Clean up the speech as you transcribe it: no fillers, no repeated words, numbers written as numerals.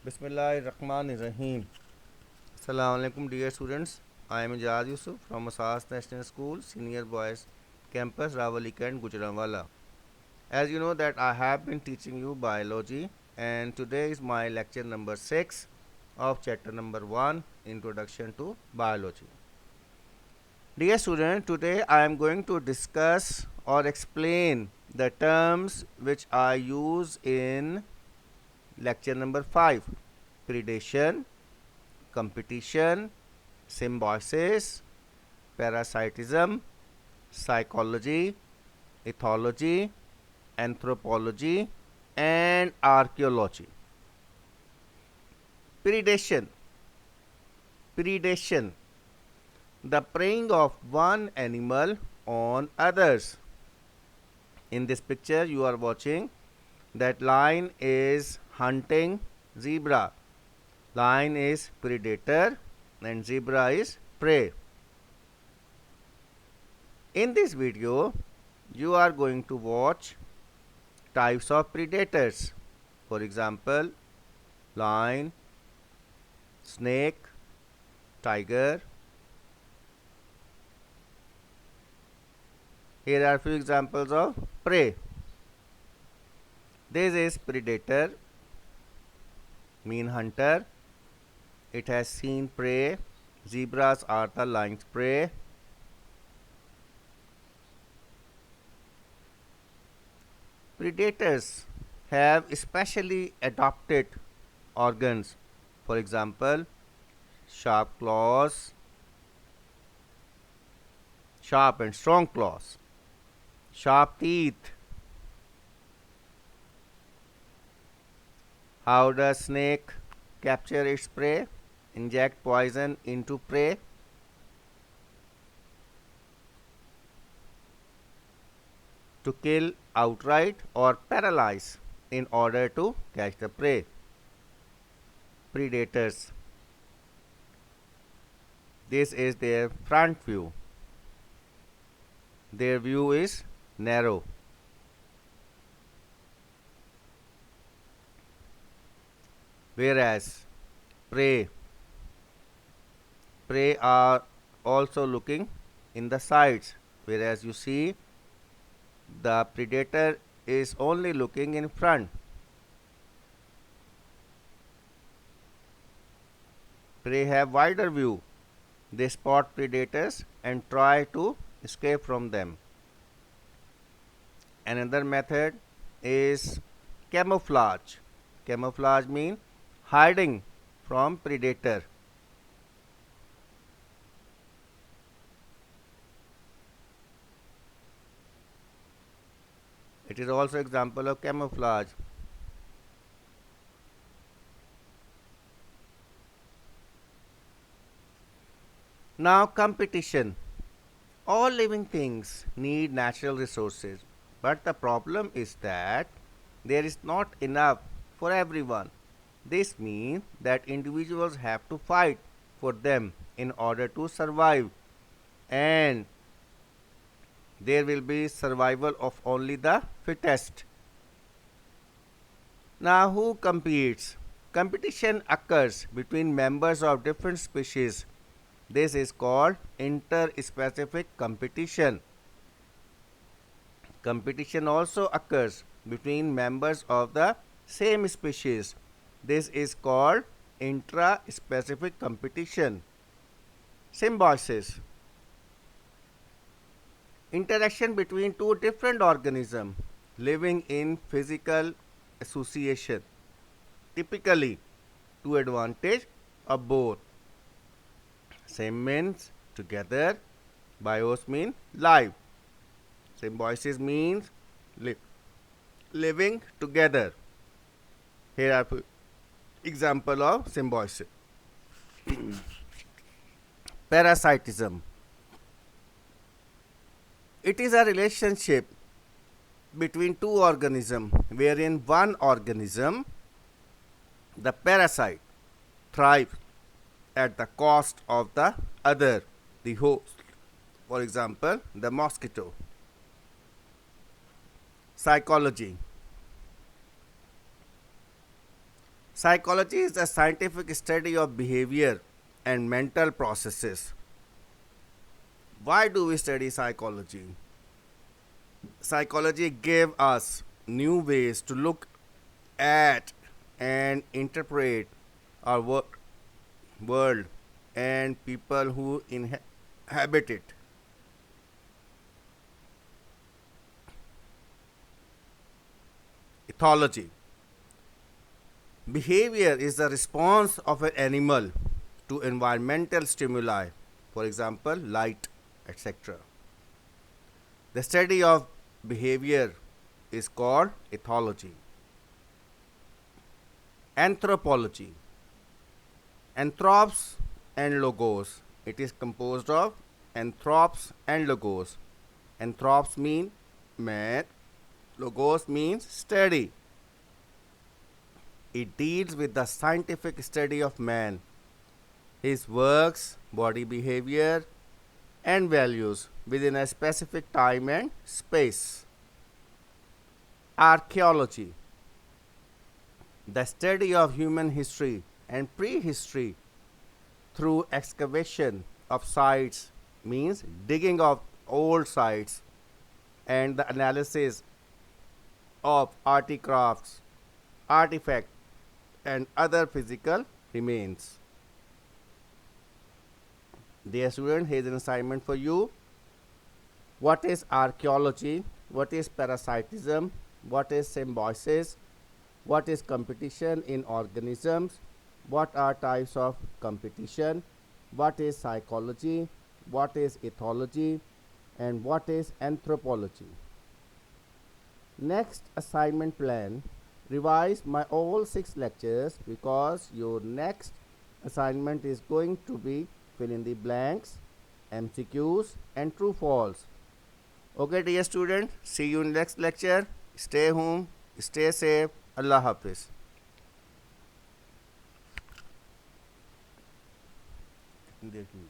Bismillahirrahmanirrahim. Assalamu alaikum, dear students. I am Ijaz Yusuf from Asas National School, Senior Boys Campus, Rawali Kant, Gujranwala. As you know that I have been teaching you biology, and today is my lecture number 6 of chapter number 1, Introduction to Biology. Dear student, today I am going to discuss or explain the terms which I use in lecture number 5, predation, competition, symbiosis, parasitism, psychology, ethology, anthropology, and archaeology. Predation. Predation. The preying of one animal on others. In this picture you are watching that lion is hunting zebra. Lion is predator and zebra is prey. In this video, you are going to watch types of predators. For example, lion, snake, tiger. Here are few examples of prey. This is predator, mean hunter. It has seen prey. Zebras are the lion's prey. Predators have specially adapted organs. For example, sharp claws, sharp and strong claws, sharp teeth. How does snake capture its prey? Inject poison into prey. To kill outright or paralyze in order to catch the prey. Predators. This is their front view. Their view is narrow. Whereas prey are also looking in the sides, whereas you see the predator is only looking in front. Prey have wider view. They spot predators and try to escape from them. Another method is camouflage. Camouflage means hiding from predator. It is also example of camouflage. Now competition. All living things need natural resources, but the problem is that there is not enough for everyone. This means that individuals have to fight for them in order to survive, and there will be survival of only the fittest. Now, who competes? Competition occurs between members of different species. This is called interspecific competition. Competition also occurs between members of the same species. This is called intraspecific competition. Symbiosis. Interaction between two different organisms living in physical association, typically to advantage of both. Same means together, bios means live. Symbiosis means living together. Here are example of symbiosis. Parasitism. It is a relationship between two organisms wherein one organism, the parasite, thrives at the cost of the other, the host. For example, the mosquito. Psychology. Psychology is the scientific study of behavior and mental processes. Why do we study psychology? Psychology gave us new ways to look at and interpret our world and people who inhabit it. Ethology. Behavior is the response of an animal to environmental stimuli, for example, light, etc. The study of behavior is called ethology. Anthropology. Anthropos and logos. It is composed of anthropos and logos. Anthropos mean man, logos means study. It deals with the scientific study of man, his works, body behavior, and values within a specific time and space. Archaeology. The study of human history and prehistory through excavation of sites means digging of old sites and the analysis of artifacts, artifacts and other physical remains. Dear student, here is an assignment for you. What is archaeology? What is parasitism? What is symbiosis? What is competition in organisms? What are types of competition? What is psychology? What is ethology? And what is anthropology? Next assignment plan, revise my all 6 lectures because your next assignment is going to be fill in the blanks, MCQs and true false. Okay dear student, see you in next lecture. Stay home, stay safe. Allah Hafiz. देखिए